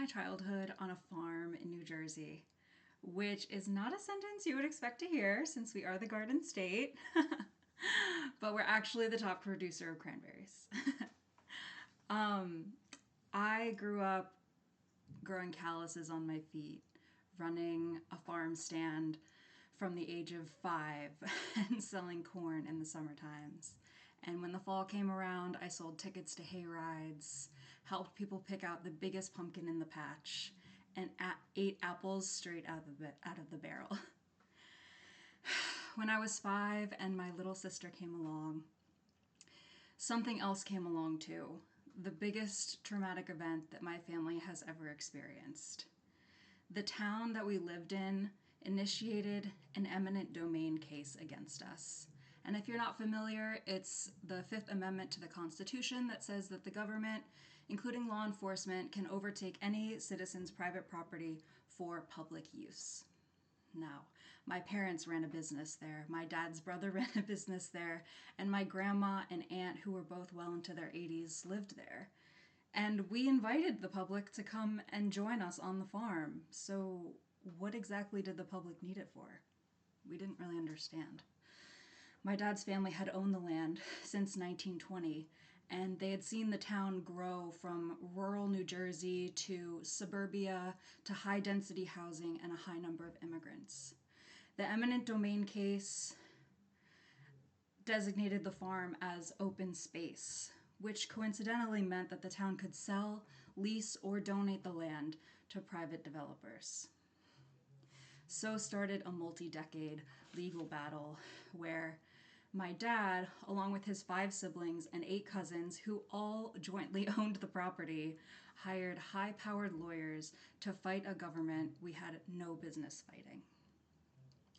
childhood on a farm in New Jersey, which is not a sentence you would expect to hear since we are the Garden State, but we're actually the top producer of cranberries. I grew up growing calluses on my feet, running a farm stand from the age of 5 and selling corn in the summer times. And when the fall came around, I sold tickets to hay rides, helped people pick out the biggest pumpkin in the patch, and ate apples straight out of the barrel. When I was 5 and my little sister came along, something else came along too. The biggest traumatic event that my family has ever experienced. The town that we lived in initiated an eminent domain case against us. And if you're not familiar, it's the Fifth Amendment to the Constitution that says that the government, including law enforcement, can overtake any citizen's private property for public use. Now, my parents ran a business there, my dad's brother ran a business there, and my grandma and aunt, who were both well into their 80s, lived there. And we invited the public to come and join us on the farm. So what exactly did the public need it for? We didn't really understand. My dad's family had owned the land since 1920, and they had seen the town grow from rural New Jersey to suburbia to high-density housing and a high number of immigrants. The eminent domain case designated the farm as open space, which coincidentally meant that the town could sell, lease, or donate the land to private developers. So started a multi-decade legal battle where my dad, along with his 5 siblings and 8 cousins, who all jointly owned the property, hired high-powered lawyers to fight a government we had no business fighting.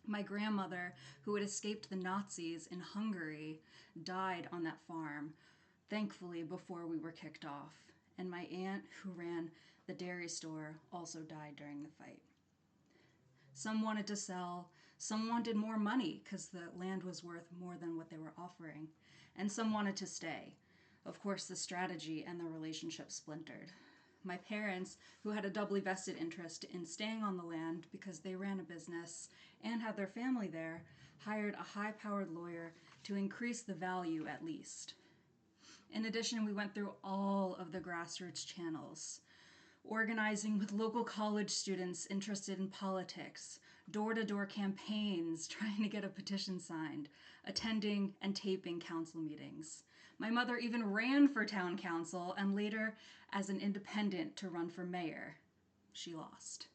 My grandmother, who had escaped the Nazis in Hungary, died on that farm, thankfully before we were kicked off. And my aunt, who ran the dairy store, also died during the fight. Some wanted to sell, some wanted more money because the land was worth more than what they were offering, and some wanted to stay. Of course, the strategy and the relationship splintered. My parents, who had a doubly vested interest in staying on the land because they ran a business and had their family there, hired a high-powered lawyer to increase the value at least. In addition, we went through all of the grassroots channels, organizing with local college students interested in politics, door-to-door campaigns trying to get a petition signed, attending and taping council meetings. My mother even ran for town council and later as an independent to run for mayor. She lost.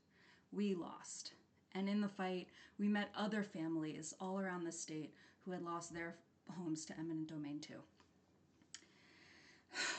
We lost. And in the fight, we met other families all around the state who had lost their homes to eminent domain too.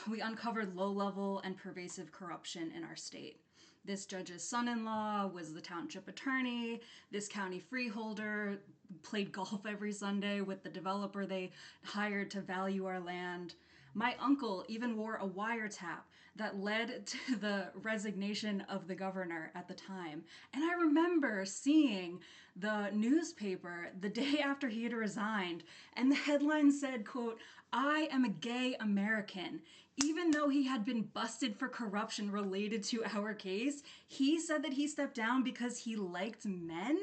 We uncovered low-level and pervasive corruption in our state. This judge's son-in-law was the township attorney. This county freeholder played golf every Sunday with the developer they hired to value our land. My uncle even wore a wiretap that led to the resignation of the governor at the time. And I remember seeing the newspaper the day after he had resigned, and the headline said, quote, "I am a gay American." Even though he had been busted for corruption related to our case, he said that he stepped down because he liked men?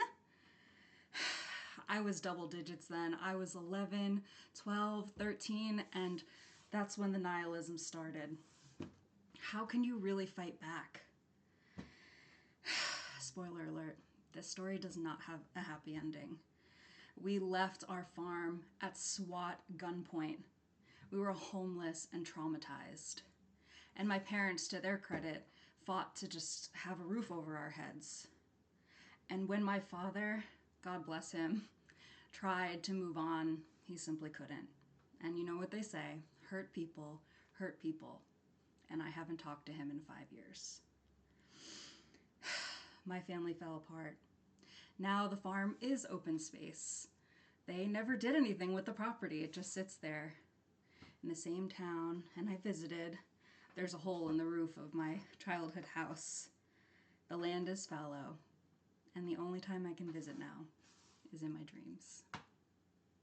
I was double digits then. I was 11, 12, 13, and that's when the nihilism started. How can you really fight back? Spoiler alert, this story does not have a happy ending. We left our farm at SWAT gunpoint. We were homeless and traumatized. And my parents, to their credit, fought to just have a roof over our heads. And when my father, God bless him, tried to move on, he simply couldn't. And you know what they say, hurt people hurt people. And I haven't talked to him in 5 years. My family fell apart. Now the farm is open space. They never did anything with the property. It just sits there in the same town, and I visited. There's a hole in the roof of my childhood house. The land is fallow, and the only time I can visit now is in my dreams.